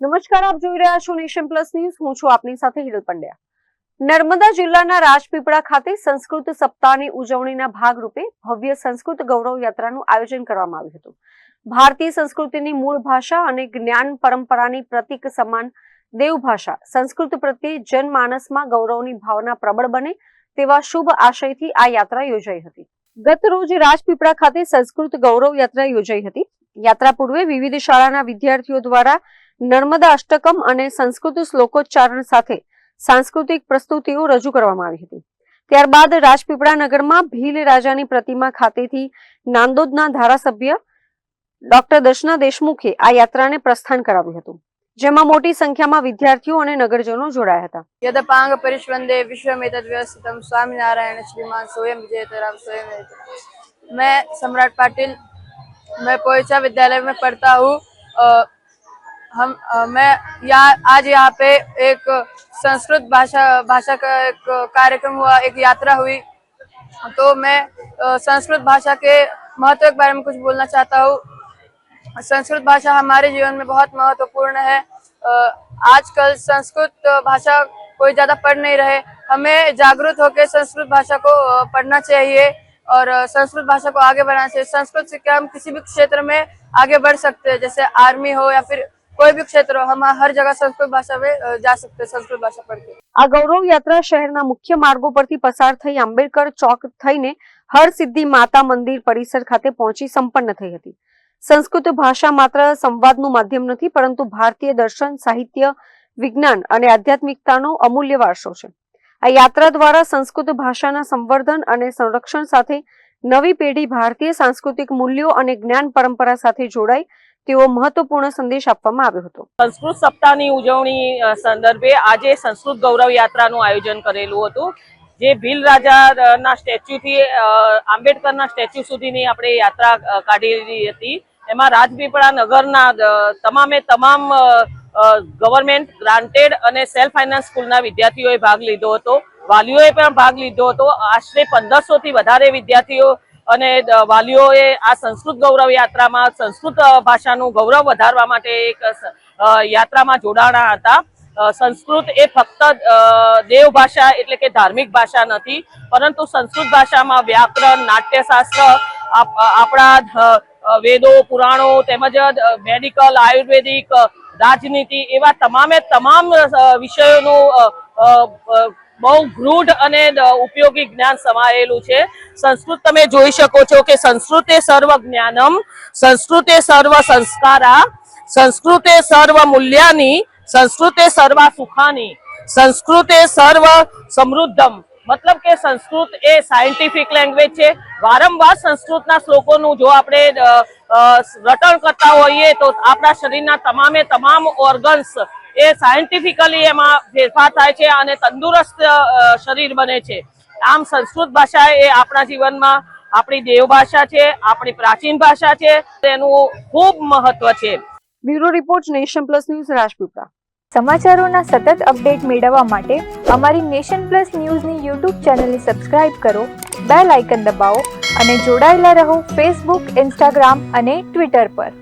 નમસ્કાર, આપ જોઈ રહ્યા છો નેશન પ્લસ ન્યૂઝ. હું છું આપની સાથે હિરલ પંડ્યા. નર્મદા જિલ્લાના રાજપીપળા ખાતે સંસ્કૃત સપ્તાહની ઉજવણીના ભાગરૂપે ભવ્ય સંસ્કૃત ગૌરવ યાત્રાનું આયોજન કરવામાં આવ્યું હતું. ભારતીય સંસ્કૃતિની મૂળ ભાષા અને જ્ઞાન પરંપરાની પ્રતીક સમાન દેવભાષા સંસ્કૃત પ્રત્યે જનમાનસમાં ગૌરવની ભાવના પ્રબળ બને તેવા શુભ આશયથી આ યાત્રા યોજાઈ હતી. ગત રોજ રાજપીપળા ખાતે સંસ્કૃત ગૌરવ યાત્રા યોજાઈ હતી. યાત્રા પૂર્વે વિવિધ શાળાના વિદ્યાર્થીઓ દ્વારા નર્મદા અષ્ટકમ અને સંસ્કૃત શ્લોકોચ્ચારણ સાથે સાંસ્કૃતિક પ્રસ્તુતિઓ રજૂ કરવામાં આવી હતી. ત્યારબાદ રાજપીપળા નગરમાં ભીલ રાજાની પ્રતિમા ખાતેથી નાંદોદના ધારાસભ્ય ડોક્ટર દર્શના દેશમુખે આ યાત્રાને પ્રસ્થાન કરાવ્યું હતું, જેમાં મોટી સંખ્યામાં વિદ્યાર્થીઓ અને નગરજનો જોડાયા હતા. યદપાંગ પરિશ્વંદે વિશ્વમેતદ વ્યવસ્થિતમ स्वामीनारायण श्रीमान स्वयं विजयतराम स्वयं. मैं सम्राट पाटिल, मैं पोईचा विद्यालय में पढ़ता हूँ. मैं आज यहाँ पे एक संस्कृत भाषा का एक कार्यक्रम हुआ, एक यात्रा हुई. तो मैं संस्कृत भाषा के महत्व के बारे में कुछ बोलना चाहता हूँ. संस्कृत भाषा हमारे जीवन में बहुत महत्वपूर्ण है. आजकल संस्कृत भाषा कोई ज़्यादा पढ़ नहीं रहे. हमें जागरूक होकर संस्कृत भाषा को पढ़ना चाहिए और संस्कृत भाषा को आगे बढ़ाना चाहिए. संस्कृत से क्या हम किसी भी क्षेत्र में आगे बढ़ सकते हैं, जैसे आर्मी हो या फिर कोई भी क्षेत्र हो, हम हर जगह संस्कृत भाषा में जा सकते हैं संस्कृत भाषा पढ़ के. આ ગૌરવ યાત્રા શહેરના મુખ્ય માર્ગો પરથી પસાર થઈ આંબેડકર ચોક થઈને હરસિદ્ધિ માતા મંદિર પરિસર ખાતે પહોંચી સંપન્ન થઈ હતી. સંસ્કૃત ભાષા માત્ર સંવાદનું માધ્યમ નથી, પરંતુ ભારતીય દર્શન, સાહિત્ય, વિજ્ઞાન અને આધ્યાત્મિકતાનો અમૂલ્ય વારસો છે. આ યાત્રા દ્વારા સંસ્કૃત ભાષાના સંવર્ધન અને સંરક્ષણ સાથે નવી પેઢી ભારતીય સાંસ્કૃતિક મૂલ્યો અને જ્ઞાન પરંપરા સાથે જોડાય તેવો મહત્વપૂર્ણ સંદેશ આપવામાં આવ્યો હતો. સંસ્કૃત સપ્તાહની ઉજવણી સંદર્ભે આજે સંસ્કૃત ગૌરવ યાત્રાનું આયોજન કરેલું હતું, જે ભીલ રાજાના સ્ટેચ્યુથી આંબેડકરના સ્ટેચ્યુ સુધીની આપણે યાત્રા કાઢેલી હતી. એમાં રાજપીપળા નગરના તમામે તમામ ગવર્મેન્ટ ગ્રાન્ટેડ અને સેલ્ફ ફાઇનાન્સ સ્કૂલના વિદ્યાર્થીઓએ ભાગ લીધો હતો. વાલીઓએ પણ ભાગ લીધો હતો. આશરે 1500 થી વધારે વિદ્યાર્થીઓ અને વાલીઓએ આ સંસ્કૃત ગૌરવ યાત્રામાં સંસ્કૃત ભાષાનું ગૌરવ વધારવા માટે એક યાત્રામાં જોડાણા હતા. સંસ્કૃત એ ફક્ત દેવ ભાષા એટલે કે ધાર્મિક ભાષા નથી, પરંતુ સંસ્કૃત ભાષામાં વ્યાકરણ, નાટ્યશાસ્ત્ર, આપણા વેદો, પુરાણો તેમજ મેડિકલ, આયુર્વેદિક, રાજનીતિ એવા તમામે તમામ વિષયોનું બહુ ગૂઢ અને ઉપયોગી જ્ઞાન સમાયેલું છે. સંસ્કૃત તમે જોઈ શકો છો કે સંસ્કૃતે સર્વ જ્ઞાનમ, સંસ્કૃતે સર્વ સંસ્કારા, સંસ્કૃતે સર્વ મૂલ્યાની, સંસ્કૃતે સર્વ સુખાની, સંસ્કૃતે સર્વ સમૃદ્ધમ. મતલબ કે સંસ્કૃત એ સાયન્ટિફિક લેંગ્વેજ છે. વારંવાર સંસ્કૃતના શ્લોકોનું જો આપણે રટણ કરતા હોઈએ તો આપણા શરીરના તમામે તમામ ઓર્ગન્સ એ સાયન્ટિફિકલી એમાં ફેરફાર થાય છે અને તંદુરસ્ત શરીર બને છે. આમ સંસ્કૃત ભાષા એ આપણા જીવનમાં આપણી દેવ ભાષા છે, આપણી પ્રાચીન ભાષા છે, તેનું ખૂબ મહત્વ છે. Bureau report, nation plus news, Rajpipla. સમાચારોના સતત અપડેટ મેળવવા માટે અમારી નેશન પ્લસ ન્યૂઝની યુટ્યુબ ચેનલને સબસ્ક્રાઇબ કરો, બેલ આઇકન દબાવો અને જોડાયેલા રહો ફેસબુક, ઇન્સ્ટાગ્રામ અને ટ્વિટર પર.